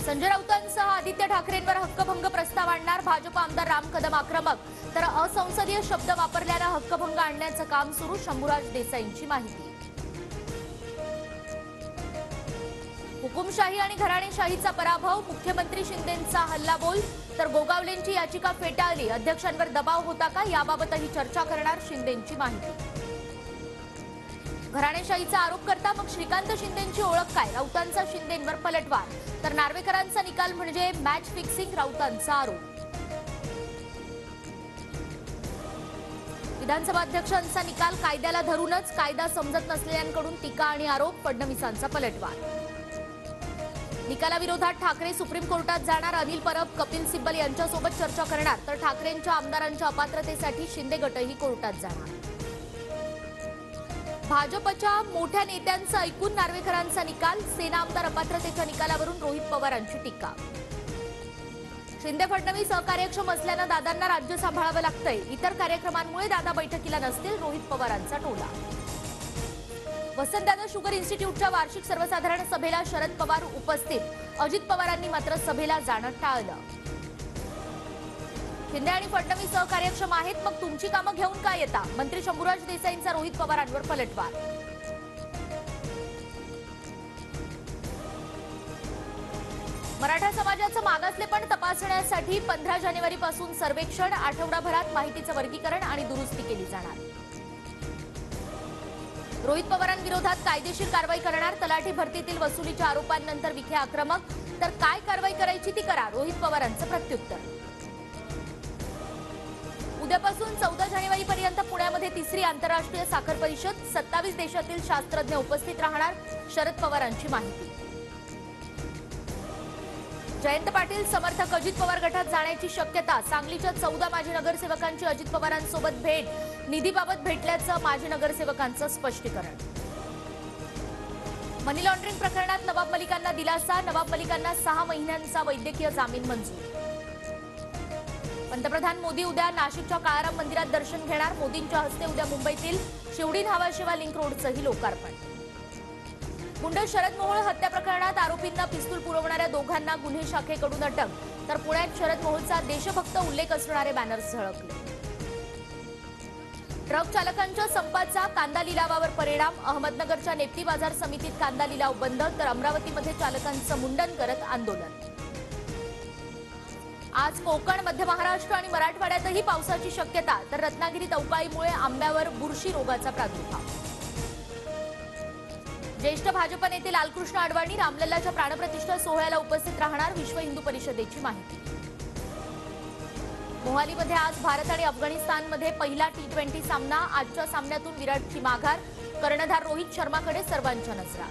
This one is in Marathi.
संजय राऊतांसह आदित्य ठाकरेंवर हक्कभंग प्रस्ताव आणणार भाजप आमदार राम कदम आक्रमक, तर असंसदीय शब्द वापरल्यानं हक्कभंग आणण्याचं काम सुरू, शंभूराज देसाईंची माहिती। हुकुमशाही आणि घराणेशाहीचा पराभव, मुख्यमंत्री शिंदेंचा हल्लाबोल, तर गोगावलेंची याचिका फेटाळली, अध्यक्षांवर दबाव होता का याबाबतही चर्चा करणार, शिंदेंची माहिती। घराणेशाहीचा आरोप करता मग श्रीकांत शिंदेंची ओळख काय, राऊतांचा शिंदेंवर पलटवार, तर नार्वेकरांचा निकाल म्हणजे मॅच फिक्सिंग, राऊतांचा आरोप। विधानसभा अध्यक्षांचा निकाल कायद्याला धरूनच, कायदा समजत नसलेल्यांकडून टीका आणि आरोप, फडणवीसांचा पलटवार। निकालाविरोधात ठाकरे सुप्रीम कोर्टात जाणार, अनिल परब कपिल सिब्बल यांच्यासोबत चर्चा करणार, तर ठाकरेंच्या आमदारांच्या अपात्रतेसाठी शिंदे गटही कोर्टात जाणार। भाजपच्या मोठ्या नेत्यांचं ऐकून नार्वेकरांचा निकाल, सेना आमदार अपात्रतेच्या निकालावरून रोहित पवारांची टीका। शिंदे फडणवीस अकार्यक्षम असल्यानं दादांना राज्य सांभाळावं लागतंय, इतर कार्यक्रमांमुळे दादा बैठकीला नसतील, रोहित पवारांचा टोला। वसंतदादा शुगर इन्स्टिट्यूटच्या वार्षिक सर्वसाधारण सभेला शरद पवार उपस्थित, अजित पवारांनी मात्र सभेला जाणं टाळलं। शिंदे आणि फडणवीस सहकार्यक्षम आहेत, मग तुमची कामं घेऊन काय येता, मंत्री शंभूराज देसाईंचा रोहित पवारांवर पलटवार। मराठा समाजाचं मागासलेपण तपासण्यासाठी 15 जानेवारीपासून सर्वेक्षण, आठवडाभरात माहितीचं वर्गीकरण आणि दुरुस्ती केली जाणार। रोहित पवारांविरोधात कायदेशीर कारवाई करणार, तलाठी भरतीतील वसुलीच्या आरोपांनंतर विखे आक्रमक, तर काय कारवाई करायची ती करा, रोहित पवारांचं प्रत्युत्तर। उद्यापासून 14 जानेवारीपर्यंत पुण्यामध्ये तिसरी आंतरराष्ट्रीय साखर परिषद, 27 देशातील शास्त्रज्ञ उपस्थित राहणार, शरद पवारांची माहिती। जयंत पाटील समर्थक अजित पवार गटात जाण्याची शक्यता, सांगलीच्या 14 माजी नगरसेवकांची अजित पवारांसोबत भेट, निधीबाबत भेटल्याचं माजी नगरसेवकांचं स्पष्टीकरण। मनी लॉन्ड्रिंग प्रकरणात नवाब मलिकांना दिलासा, नवाब मलिकांना 6 महिन्यांचा वैद्यकीय जामीन मंजूर। पंतप्रधान मोदी उद्या नाशिकच्या काळाराम मंदिरात दर्शन घेणार, मोदींच्या हस्ते उद्या मुंबईतील शिवडी न्हावाशेवा लिंक रोडचंही लोकार्पण। गुंड शरद मोहोळ हत्या प्रकरणात आरोपींना पिस्तूल पुरवणाऱ्या दोघांना गुन्हे शाखेकडून अटक, तर पुण्यात शरद मोहोळचा देशभक्त उल्लेख असणारे बॅनर्स झळकले। ट्रक चालकांच्या संपाचा कांदा लिलावावर परिणाम, अहमदनगरच्या नेप्ती बाजार समितीत कांदा लिलाव बंद, तर अमरावतीमध्ये चालकांचं मुंडन करत आंदोलन। आज कोकण, मध्य महाराष्ट्र आणि मराठवाड्यातही पावसाची शक्यता, तर रत्नागिरीत अवकाळीमुळे आंब्यावर बुरशी रोगाचा प्रादुर्भाव। ज्येष्ठ भाजप नेते लालकृष्ण अडवाणी रामलल्लाच्या प्राणप्रतिष्ठा सोहळ्याला उपस्थित राहणार, विश्व हिंदू परिषदेची माहिती। मोहालीमध्ये आज भारत आणि अफगाणिस्तानमध्ये पहिला T20 सामना, आजच्या सामन्यातून विराटची माघार, कर्णधार रोहित शर्माकडे सर्वांच्या नजरा।